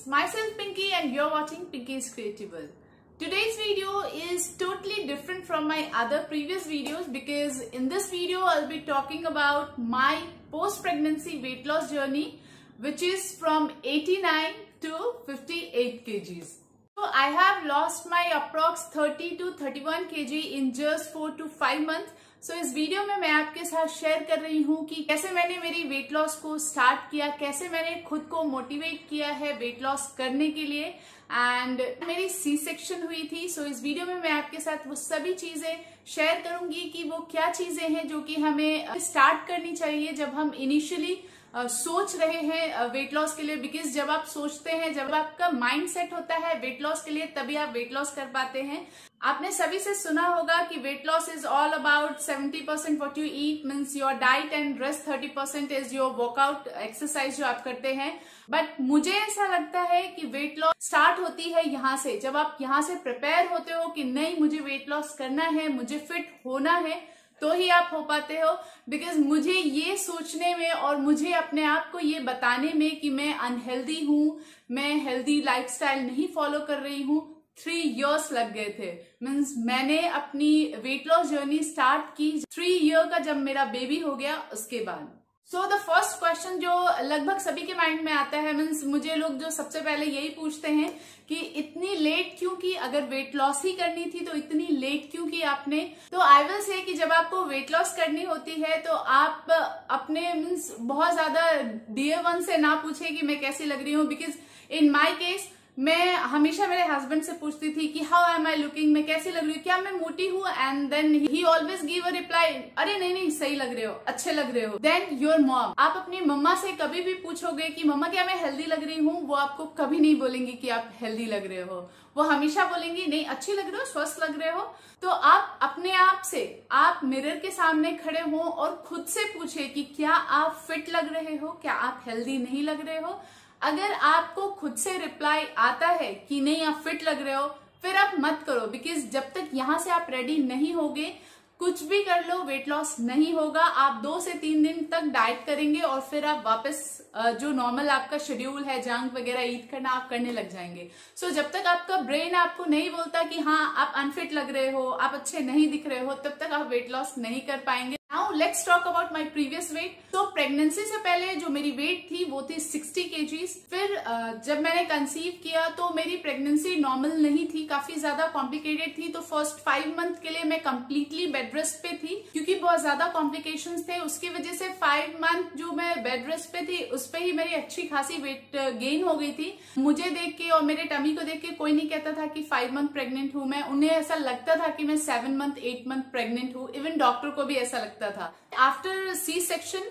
Myself Pinky and you're watching Pinky's Creatible. Today's video is totally different from my other previous videos because in this video I'll be talking about my post-pregnancy weight loss journey, which is from 89 to 58 kgs. So I have lost my approx 30 to 31 kg in just 4 to 5 months. So इस video में मैं आपके साथ share कर रही हूँ कि कैसे मैंने मेरी वेट लॉस को स्टार्ट किया, कैसे मैंने खुद को मोटिवेट किया है वेट लॉस करने के लिए एंड मेरी सी सेक्शन हुई थी. सो इस वीडियो में मैं आपके साथ वो सभी चीजें शेयर करूंगी कि वो क्या चीजें हैं जो कि हमें स्टार्ट करनी चाहिए जब हम इनिशियली सोच रहे हैं वेट लॉस के लिए. बिकॉज जब आप सोचते हैं, जब आपका माइंड सेट होता है वेट लॉस के लिए, तभी आप वेट लॉस कर पाते हैं. आपने सभी से सुना होगा कि weight loss is all about 70% what you eat means your diet and rest 30% is your workout exercise जो आप करते हैं. बट मुझे ऐसा लगता है कि वेट लॉस स्टार्ट होती है यहाँ से. जब आप यहाँ से प्रिपेयर होते हो कि नहीं मुझे वेट लॉस करना है, मुझे फिट होना है, तो ही आप हो पाते हो. बिकॉज मुझे ये सोचने में और मुझे अपने आप को ये बताने में कि मैं अनहेल्दी हूँ, मैं हेल्दी लाइफस्टाइल नहीं फॉलो कर रही हूँ, 3 years लग गए थे. मीन्स मैंने अपनी वेट लॉस जर्नी स्टार्ट की 3 year का जब मेरा बेबी हो गया उसके बाद. सो द फर्स्ट क्वेश्चन जो लगभग सभी के माइंड में आता है, मीन्स मुझे लोग जो सबसे पहले यही पूछते हैं कि इतनी लेट क्यों की, अगर वेट लॉस ही करनी थी तो इतनी लेट क्यों की आपने. तो आई विल से कि जब आपको वेट लॉस करनी होती है तो आप अपने मीन्स बहुत ज्यादा डियर वन से ना पूछे कि मैं कैसी लग रही हूँ. बिकॉज इन माई केस मैं हमेशा मेरे हस्बैंड से पूछती थी कि हाउ एम आई लुकिंग, मैं कैसी लग रही हूँ, क्या मैं मोटी हूँ. And then he always give a reply, अरे नहीं नहीं सही लग रहे हो, अच्छे लग रहे हो. देन योर मॉम, आप अपनी मम्मा से कभी भी पूछोगे कि मम्मा क्या मैं हेल्दी लग रही हूँ, वो आपको कभी नहीं बोलेंगी कि आप हेल्दी लग रहे हो. वो हमेशा बोलेंगी नहीं अच्छी लग रहे हो, स्वस्थ लग रहे हो. तो आप अपने आप से, आप मिरर के सामने खड़े हो और खुद से पूछे कि क्या आप फिट लग रहे हो, क्या आप हेल्दी नहीं लग रहे हो. अगर आपको खुद से रिप्लाई आता है कि नहीं आप फिट लग रहे हो, फिर आप मत करो. बिकॉज जब तक यहां से आप रेडी नहीं होगे, कुछ भी कर लो वेट लॉस नहीं होगा. आप 2 से 3 दिन तक डाइट करेंगे और फिर आप वापस जो नॉर्मल आपका शेड्यूल है जंक वगैरह ईट करना आप करने लग जाएंगे. सो जब तक आपका ब्रेन आपको नहीं बोलता कि हाँ आप अनफिट लग रहे हो, आप अच्छे नहीं दिख रहे हो, तब तक आप वेट लॉस नहीं कर पाएंगे. Now let's talk about my previous weight. तो प्रेगनेंसी से पहले जो मेरी वेट थी वो थी 60 kgs. फिर जब मैंने कंसीव किया तो मेरी प्रेगनेंसी नॉर्मल नहीं थी, काफी ज्यादा कॉम्प्लिकेटेड थी. तो फर्स्ट 5 मंथ के लिए मैं कंप्लीटली बेड रेस्ट पे थी क्योंकि बहुत ज्यादा कॉम्प्लिकेशंस थे. उसकी वजह से 5 मंथ जो मैं बेड रेस्ट पे थी उस पे ही मेरी अच्छी खासी वेट गेन हो गई थी. मुझे देख के और मेरे टमी को देख के कोई नहीं कहता था कि 5 मंथ प्रेग्नेंट हूं मैं. उन्हें ऐसा लगता था कि मैं 7 मंथ 8 मंथ प्रेग्नेंट हूं. इवन डॉक्टर को भी ऐसा लगता था. आफ्टर सी सेक्शन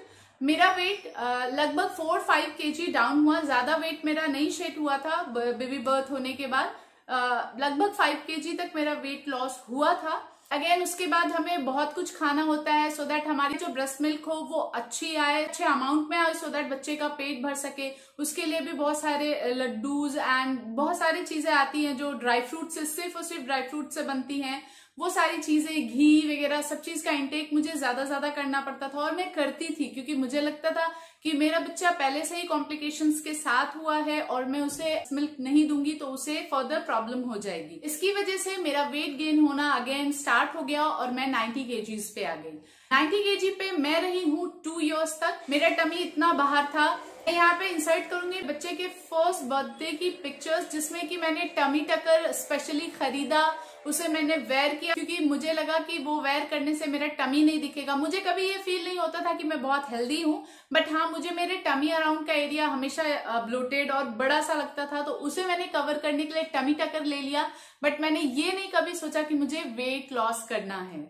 मेरा वेट लगभग 4-5 kg डाउन हुआ. ज्यादा वेट मेरा नहीं शेड हुआ था बेबी बर्थ होने के बाद. लगभग 5 kg तक मेरा वेट लॉस हुआ था. अगेन उसके बाद हमें बहुत कुछ खाना होता है सो दैट हमारी जो ब्रेस्ट मिल्क हो वो अच्छी आए, अच्छे अमाउंट में आए, सो दैट बच्चे का पेट भर सके. उसके लिए भी बहुत सारे लड्डूज एंड बहुत सारी चीजें आती हैं जो ड्राई फ्रूट से, सिर्फ और सिर्फ ड्राई फ्रूट से बनती हैं. वो सारी चीजें, घी वगैरह सब चीज का इंटेक मुझे ज्यादा करना पड़ता था और मैं करती थी क्योंकि मुझे लगता था कि मेरा बच्चा पहले से ही कॉम्प्लिकेशंस के साथ हुआ है और मैं उसे मिल्क नहीं दूंगी तो उसे फर्दर प्रॉब्लम हो जाएगी. इसकी वजह से मेरा वेट गेन होना अगेन स्टार्ट हो गया और मैं 90 kgs पे आ गई. 90 kg पे मैं रही हूँ 2 years तक. मेरा टमी इतना बाहर था. मैं यहाँ पे इंसर्ट करूंगी बच्चे के फर्स्ट बर्थडे की पिक्चर्स जिसमें कि मैंने टमी टकर स्पेशली खरीदा, उसे मैंने वेयर किया क्योंकि मुझे लगा कि वो वेयर करने से मेरा टमी नहीं दिखेगा. मुझे कभी ये फील नहीं होता था कि मैं बहुत हेल्दी हूँ, बट हाँ मुझे मेरे टमी अराउंड का एरिया हमेशा ब्लोटेड और बड़ा सा लगता था. तो उसे मैंने कवर करने के लिए टमी टकर ले लिया. बट मैंने ये नहीं कभी सोचा कि मुझे वेट लॉस करना है.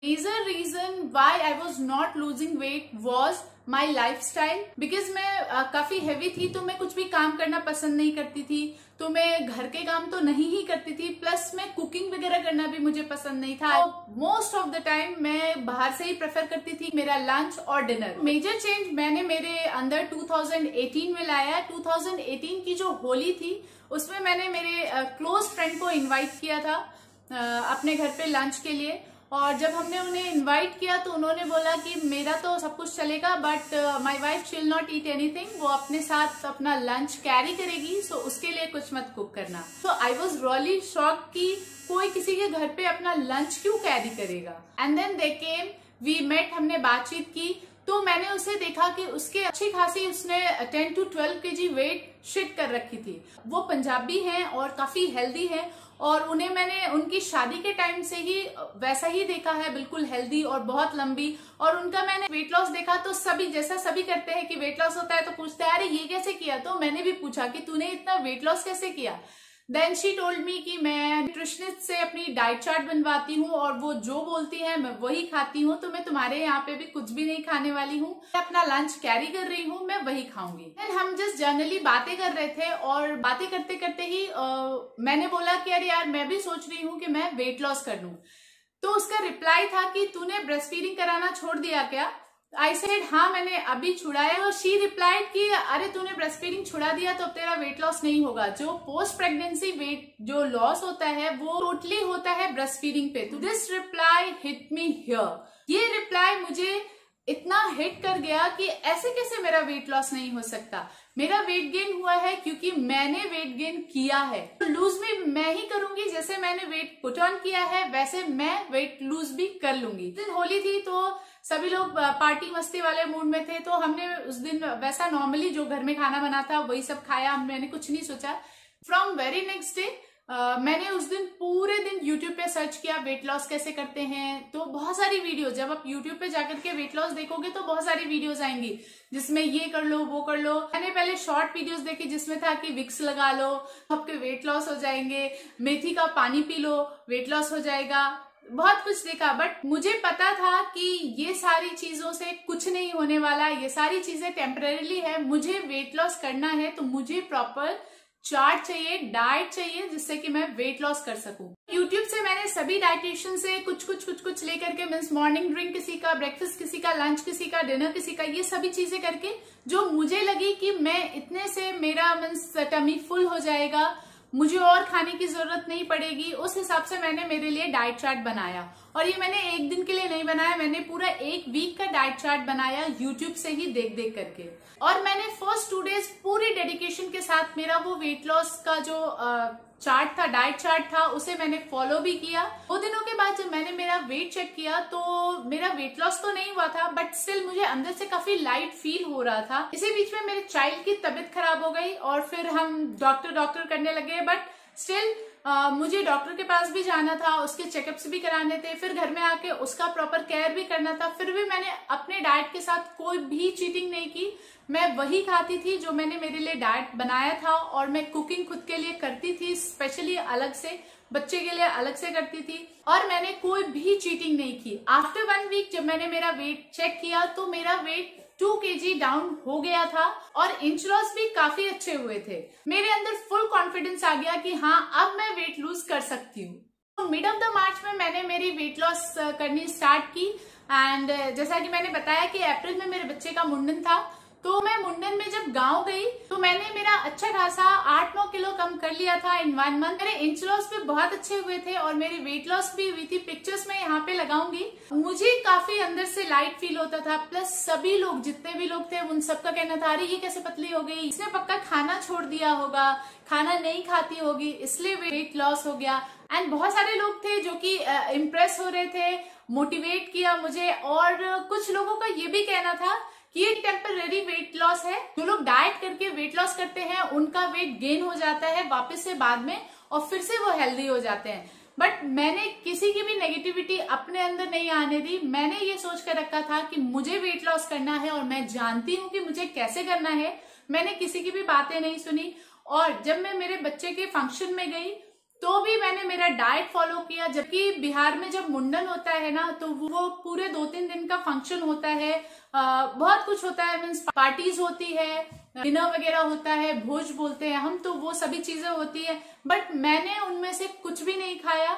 Major reason why I was not losing weight was my lifestyle. Because मैं काफी हैवी थी तो मैं कुछ भी काम करना पसंद नहीं करती थी. तो मैं घर के काम तो नहीं ही करती थी, प्लस मैं कुकिंग वगैरह करना भी मुझे पसंद नहीं था. मोस्ट ऑफ द टाइम मैं बाहर से ही प्रेफर करती थी मेरा लंच और डिनर. मेजर चेंज मैंने मेरे अंदर 2018 में लाया. 2018 की जो होली थी उसमें मैंने मेरे क्लोज फ्रेंड को इन्वाइट किया था अपने घर पे लंच के लिए. और जब हमने उन्हें इनवाइट किया तो उन्होंने बोला कि मेरा तो सब कुछ चलेगा बट माय वाइफ शिल नॉट ईट एनीथिंग, वो अपने साथ अपना लंच कैरी करेगी, सो उसके लिए कुछ मत कुक करना। सो आई वॉज रियली शॉक्ड कि कोई किसी के घर पे अपना लंच क्यों कैरी करेगा। And then they came, we met, हमने बातचीत की, तो मैंने उसे देखा कि उसके अच्छी खासी उसने 10 to 12 kg वेट शिट कर रखी थी। वो पंजाबी हैं और काफी हेल्दी हैं और उन्हें मैंने उनकी शादी के टाइम से ही वैसा ही देखा है, बिल्कुल हेल्दी और बहुत लंबी। और उनका मैंने वेट लॉस देखा तो सभी जैसा सभी करते हैं कि वेट लॉस होता है तो पूछते हैं अरे ये कैसे किया, तो मैंने भी पूछा कि तूने इतना वेट लॉस कैसे किया। देन शी टोल्ड मी कि मैं न्यूट्रिशनिस्ट से अपनी डाइट चार्ट बनवाती हूँ और वो जो बोलती है मैं वही खाती हूँ, तो मैं तुम्हारे यहाँ पे भी कुछ भी नहीं खाने वाली हूँ, मैं अपना लंच कैरी कर रही हूँ, मैं वही खाऊंगी। देन हम जस्ट जनरली बातें कर रहे थे और बातें करते करते ही मैंने बोला कि अरे यार मैं भी सोच रही हूँ कि मैं वेट लॉस कर लूं। तो उसका रिप्लाई था कि तूने ब्रेस्ट फीडिंग कराना छोड़ दिया क्या? आई सेड हाँ मैंने अभी छुड़ाया। और शी रिप्लाइड कि अरे तूने ब्रेस्ट फीडिंग छुड़ा दिया तो अब तेरा वेट लॉस नहीं होगा। जो पोस्ट प्रेगनेंसी वेट जो लॉस होता है वो टोटली होता है ब्रेस्ट फीडिंग पे। तो this reply hit me here. ये रिप्लाई मुझे इतना हिट कर गया कि ऐसे कैसे मेरा वेट लॉस नहीं हो सकता। मेरा वेट गेन हुआ है क्योंकि मैंने वेट गेन किया है, तो लूज भी मैं ही करूंगी। जैसे मैंने वेट पुट ऑन किया है वैसे मैं वेट लूज भी कर लूंगी। दिन होली थी तो सभी लोग पार्टी मस्ती वाले मूड में थे, तो हमने उस दिन वैसा नॉर्मली जो घर में खाना बना था वही सब खाया, मैंने कुछ नहीं सोचा। फ्रॉम वेरी नेक्स्ट डे मैंने उस दिन पूरे दिन YouTube पे सर्च किया वेट लॉस कैसे करते हैं, तो बहुत सारी वीडियो, जब आप YouTube पे जाकर के वेट लॉस देखोगे तो बहुत सारी वीडियोस आएंगी जिसमें ये कर लो वो कर लो। मैंने पहले शॉर्ट वीडियोस देखी जिसमें था कि विक्स लगा लो आपके वेट लॉस हो जाएंगे, मेथी का पानी पी लो वेट लॉस हो जाएगा, बहुत कुछ देखा। बट मुझे पता था कि ये सारी चीजों से कुछ नहीं होने वाला, ये सारी चीजें टेम्परेरीली है। मुझे वेट लॉस करना है तो मुझे प्रॉपर चार्ट चाहिए, डाइट चाहिए जिससे कि मैं वेट लॉस कर सकूं। यूट्यूब से मैंने सभी डाइटिशियन से कुछ लेकर के, मीन्स मॉर्निंग ड्रिंक किसी का, ब्रेकफास्ट किसी का, लंच किसी का, डिनर किसी का, ये सभी चीजें करके जो मुझे लगी कि मैं इतने से मेरा मीन्स टमी फुल हो जाएगा, मुझे और खाने की जरूरत नहीं पड़ेगी, उस हिसाब से मैंने मेरे लिए डाइट चार्ट बनाया। और ये मैंने एक दिन के लिए नहीं बनाया, मैंने पूरा एक वीक का डाइट चार्ट बनाया यूट्यूब से ही देख देख करके। और मैंने फर्स्ट 2 डेज पूरी डेडिकेशन के साथ मेरा वो वेट लॉस का जो चार्ट था, डाइट चार्ट था, उसे मैंने फॉलो भी किया। 2 दिनों के बाद जब मैंने मेरा वेट चेक किया तो मेरा वेट लॉस तो नहीं हुआ था, बट स्टिल मुझे अंदर से काफी लाइट फील हो रहा था। इसी बीच में मेरे चाइल्ड की तबीयत खराब हो गई और फिर हम डॉक्टर करने लगे, बट स्टिल मुझे डॉक्टर के पास भी जाना था, उसके चेकअप्स भी कराने थे, फिर घर में आके उसका प्रॉपर केयर भी करना था। फिर भी मैंने अपने डाइट के साथ कोई भी चीटिंग नहीं की, मैं वही खाती थी जो मैंने मेरे लिए डाइट बनाया था। और मैं कुकिंग खुद के लिए करती थी, स्पेशली अलग से, बच्चे के लिए अलग से करती थी, और मैंने कोई भी चीटिंग नहीं की। आफ्टर 1 वीक जब मैंने मेरा वेट चेक किया तो मेरा वेट 2 kg डाउन हो गया था और इंच लॉस भी काफी अच्छे हुए थे। मेरे अंदर फुल कॉन्फिडेंस आ गया कि हाँ अब मैं वेट लूज कर सकती हूँ। तो मिड ऑफ द मार्च में मैंने मेरी वेट लॉस करनी स्टार्ट की। एंड जैसा कि मैंने बताया कि अप्रैल में मेरे बच्चे का मुंडन था, तो मैं मुंडन में जब गांव गई तो मैंने मेरा अच्छा खासा 8-9 किलो कम कर लिया था इन 1 मंथ। मेरे इंच लॉस भी बहुत अच्छे हुए थे और मेरी वेट लॉस भी हुई थी। पिक्चर्स मैं यहाँ पे लगाऊंगी। मुझे काफी अंदर से लाइट फील होता था, प्लस सभी लोग, जितने भी लोग थे, उन सबका कहना था अरे ये कैसे पतली हो गई, इसने पक्का खाना छोड़ दिया होगा, खाना नहीं खाती होगी इसलिए वेट लॉस हो गया। एंड बहुत सारे लोग थे जो कि इम्प्रेस हो रहे थे, मोटिवेट किया मुझे। और कुछ लोगों का ये भी कहना था कि ये टेम्पररी वेट लॉस है, जो लोग डाइट करके वेट लॉस करते हैं उनका वेट गेन हो जाता है वापस से बाद में और फिर से वो हेल्दी हो जाते हैं। बट मैंने किसी की भी नेगेटिविटी अपने अंदर नहीं आने दी। मैंने ये सोच कर रखा था कि मुझे वेट लॉस करना है और मैं जानती हूँ कि मुझे कैसे करना है। मैंने किसी की भी बातें नहीं सुनी। और जब मैं मेरे बच्चे के फंक्शन में गई तो भी मैंने मेरा डाइट फॉलो किया। जबकि बिहार में जब मुंडन होता है ना तो वो पूरे 2-3 दिन का फंक्शन होता है, बहुत कुछ होता है, मीन्स पार्टीज होती है, डिनर वगैरह होता है, भोज बोलते हैं हम, तो वो सभी चीजें होती है। बट मैंने उनमें से कुछ भी नहीं खाया,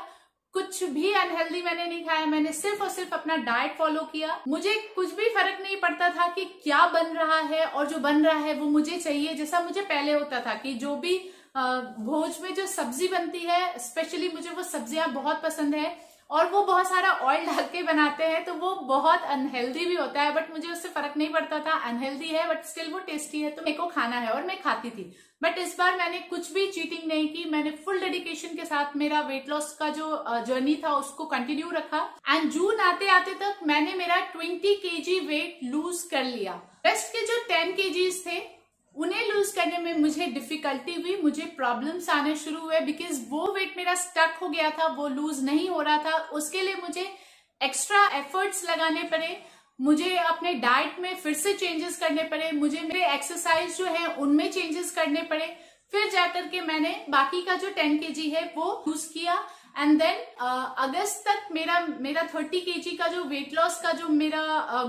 कुछ भी अनहेल्दी मैंने नहीं खाया। मैंने सिर्फ और सिर्फ अपना डाइट फॉलो किया। मुझे कुछ भी फर्क नहीं पड़ता था कि क्या बन रहा है, और जो बन रहा है वो मुझे चाहिए। जैसा मुझे पहले होता था कि जो भी भोज में जो सब्जी बनती है, स्पेशली मुझे वो सब्जियां बहुत पसंद है और वो बहुत सारा ऑयल डाल के बनाते हैं, तो वो बहुत अनहेल्दी भी होता है, बट मुझे उससे फर्क नहीं पड़ता था। अनहेल्दी है बट स्टिल वो टेस्टी है, तो मेरे को खाना है और मैं खाती थी। बट इस बार मैंने कुछ भी चीटिंग नहीं की, मैंने फुल डेडिकेशन के साथ मेरा वेट लॉस का जो जर्नी था उसको कंटिन्यू रखा, एंड जून आते आते तक मैंने मेरा 20 kg वेट लूज कर लिया। रेस्ट के जो 10 kgs थे उन्हें लूज करने में मुझे डिफिकल्टी हुई, मुझे प्रॉब्लम्स आने शुरू हुए, बिकॉज वो वेट मेरा स्टक हो गया था, वो लूज नहीं हो रहा था। उसके लिए मुझे एक्स्ट्रा एफर्ट्स लगाने पड़े, मुझे अपने डाइट में फिर से चेंजेस करने पड़े, मुझे मेरे एक्सरसाइज जो है उनमें चेंजेस करने पड़े, फिर जाकर के मैंने बाकी का जो 10 kg है वो लूज किया। एंड देन अगस्त तक मेरा 30 kg का जो वेट लॉस का जो मेरा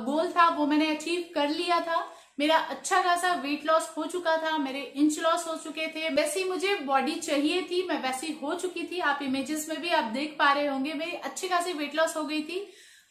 गोल था वो मैंने अचीव कर लिया था। मेरा अच्छा खासा वेट लॉस हो चुका था, मेरे इंच लॉस हो चुके थे, वैसी मुझे बॉडी चाहिए थी, मैं वैसी हो चुकी थी। आप इमेजेस में भी आप देख पा रहे होंगे मेरी अच्छी खासी वेट लॉस हो गई थी।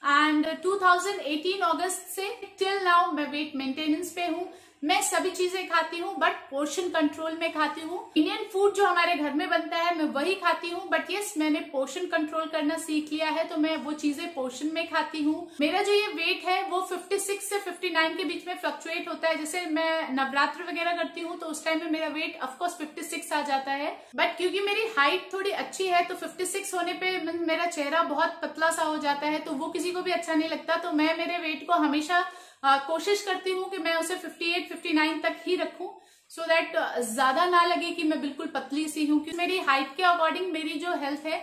एंड 2018 अगस्त से टिल नाउ मैं वेट मेंटेनेंस पे हूँ। मैं सभी चीजें खाती हूँ बट पोर्शन कंट्रोल में खाती हूँ। इंडियन फूड जो हमारे घर में बनता है मैं वही खाती हूँ, बट यस मैंने पोर्शन कंट्रोल करना सीख लिया है, तो मैं वो चीजें पोर्शन में खाती हूँ। मेरा जो ये वेट है वो 56 से 59 के बीच में फ्लक्चुएट होता है। जैसे मैं नवरात्र वगैरह करती हूँ तो उस टाइम में मेरा वेट ऑफकोर्स 56 आ जाता है, बट क्योंकि मेरी हाइट थोड़ी अच्छी है तो 56 होने पे मेरा चेहरा बहुत पतला सा हो जाता है, तो वो किसी को भी अच्छा नहीं लगता। तो मैं मेरे वेट को हमेशा कोशिश करती हूँ कि मैं उसे 58-59 तक ही रखूं, सो दैट ज्यादा ना लगे कि मैं बिल्कुल पतली सी हूँ। क्योंकि मेरी हाइट के अकॉर्डिंग मेरी जो हेल्थ है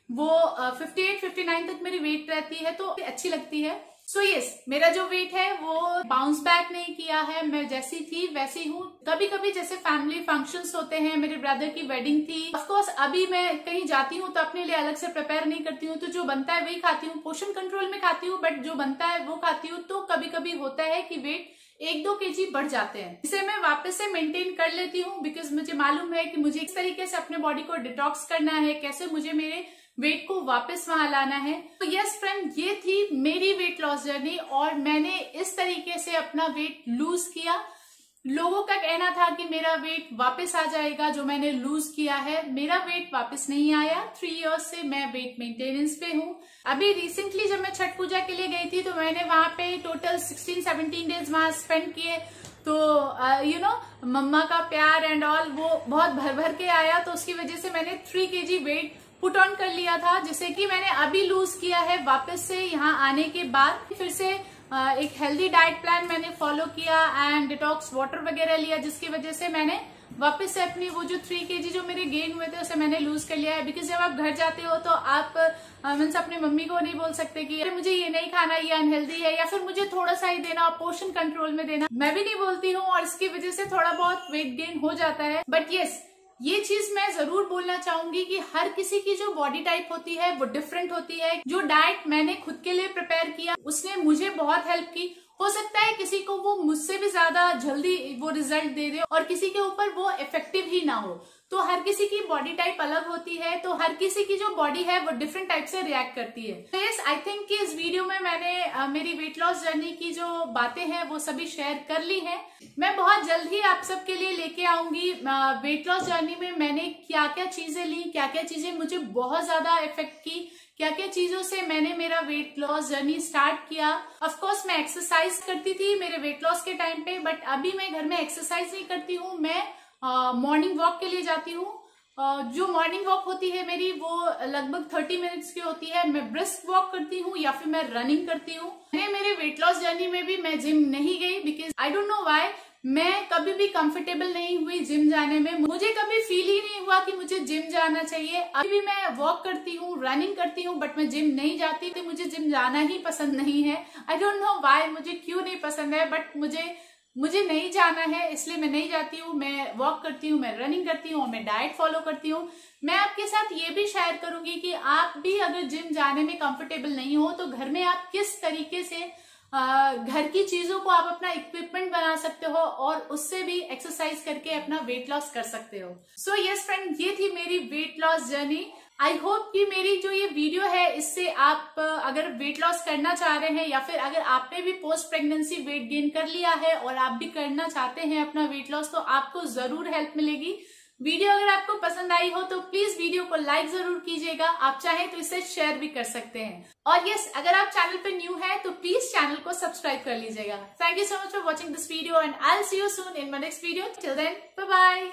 वो 58-59 तक मेरी वेट रहती है, तो अच्छी लगती है। सो यस मेरा जो वेट है वो बाउंस बैक नहीं किया है, मैं जैसी थी वैसी हूँ। कभी कभी जैसे फैमिली फंक्शंस होते हैं, मेरे ब्रदर की वेडिंग थी, ऑफ कोर्स अभी मैं कहीं जाती हूँ तो अपने लिए अलग से प्रिपेयर नहीं करती हूँ, तो जो बनता है वही खाती हूँ। पोर्शन कंट्रोल में खाती हूँ बट जो बनता है वो खाती हूँ। तो कभी कभी होता है कि वेट 1-2 kg बढ़ जाते हैं, इसे मैं वापस से मेंटेन कर लेती हूँ, बिकॉज मुझे मालूम है कि मुझे इस तरीके से अपने बॉडी को डिटॉक्स करना है, कैसे मुझे मेरे वेट को वापस वहां लाना है। तो यस फ्रेंड, ये थी मेरी वेट लॉस जर्नी और मैंने इस तरीके से अपना वेट लूज किया। लोगों का कहना था कि मेरा वेट वापस आ जाएगा जो मैंने लूज किया है, मेरा वेट वापस नहीं आया। 3 इयर्स से मैं वेट मेंटेनेंस पे हूँ। अभी रिसेंटली जब मैं छठ पूजा के लिए गई थी तो मैंने वहां पे टोटल 16-17 डेज वहां स्पेंड किए, तो यू नो मम्मा का प्यार एंड ऑल वो बहुत भर भर के आया, तो उसकी वजह से मैंने 3 kg वेट पुट ऑन कर लिया था, जिसे कि मैंने अभी लूज किया है वापस से यहाँ आने के बाद। फिर से एक हेल्दी डाइट प्लान मैंने फॉलो किया एंड डिटॉक्स वाटर वगैरह लिया, जिसकी वजह से मैंने वापस से अपनी वो जो 3 kg जो मेरे गेन हुए थे उसे मैंने लूज कर लिया है। बिकॉज जब आप घर जाते हो तो आप मीन्स अपनी मम्मी को नहीं बोल सकते कि अरे मुझे ये नहीं खाना, ये अनहेल्दी है, या फिर मुझे थोड़ा सा ही देना, पोर्शन कंट्रोल में देना। मैं भी नहीं बोलती हूँ और इसकी वजह से थोड़ा बहुत वेट गेन हो जाता है। बट यस ये चीज मैं जरूर बोलना चाहूंगी कि हर किसी की जो बॉडी टाइप होती है वो डिफरेंट होती है। जो डाइट मैंने खुद के लिए प्रिपेयर किया उसने मुझे बहुत हेल्प की। हो सकता है किसी को वो मुझसे भी ज्यादा जल्दी वो रिजल्ट दे दे और किसी के ऊपर वो इफेक्टिव ही ना हो। तो हर किसी की बॉडी टाइप अलग होती है, तो हर किसी की जो बॉडी है वो डिफरेंट टाइप से रिएक्ट करती है। तो यस आई थिंक कि इस वीडियो में मैंने मेरी वेट लॉस जर्नी की जो बातें हैं वो सभी शेयर कर ली हैं। मैं बहुत जल्द ही आप सबके लिए लेके आऊंगी वेट लॉस जर्नी में मैंने क्या क्या चीजें ली, क्या क्या चीजें मुझे बहुत ज्यादा इफेक्ट की, क्या क्या चीजों से मैंने मेरा वेट लॉस जर्नी स्टार्ट किया। ऑफ कोर्स मैं एक्सरसाइज करती थी मेरे वेट लॉस के टाइम पे, बट अभी मैं घर में एक्सरसाइज नहीं करती हूँ, मैं मॉर्निंग वॉक के लिए जाती हूँ। जो मॉर्निंग वॉक होती है मेरी वो लगभग 30 मिनट्स की होती है। मैं ब्रिस्क वॉक करती हूँ या फिर मैं रनिंग करती हूँ। मेरे वेट लॉस जर्नी में भी मैं जिम नहीं गई, because I don't know why मैं कभी भी कंफर्टेबल नहीं हुई जिम जाने में। मुझे कभी फील ही नहीं हुआ कि मुझे जिम जाना चाहिए। अभी भी मैं वॉक करती हूँ, रनिंग करती हूँ, बट मैं जिम नहीं जाती थी। मुझे जिम जाना ही पसंद नहीं है। आई डोंट नो व्हाई, मुझे क्यों नहीं पसंद है, बट मुझे नहीं जाना है, इसलिए मैं नहीं जाती हूँ। मैं वॉक करती हूँ, मैं रनिंग करती हूँ और मैं डाइट फॉलो करती हूँ। मैं आपके साथ ये भी शेयर करूंगी कि आप भी अगर जिम जाने में कंफर्टेबल नहीं हो तो घर में आप किस तरीके से घर की चीजों को आप अपना इक्विपमेंट बना सकते हो और उससे भी एक्सरसाइज करके अपना वेट लॉस कर सकते हो। सो यस फ्रेंड, ये थी मेरी weight loss journey. I hope कि मेरी जो ये वीडियो है इससे आप अगर वेट लॉस करना चाह रहे हैं या फिर अगर आपने भी पोस्ट प्रेगनेंसी वेट गेन कर लिया है और आप भी करना चाहते हैं अपना वेट लॉस, तो आपको जरूर हेल्प मिलेगी। वीडियो अगर आपको पसंद आई हो तो प्लीज वीडियो को लाइक जरूर कीजिएगा, आप चाहें तो इसे शेयर भी कर सकते हैं। और यस, अगर आप चैनल पे न्यू है तो प्लीज चैनल को सब्सक्राइब कर लीजिएगा। Thank you so much for watching this video and I will see you soon in my next video. Till then, bye bye.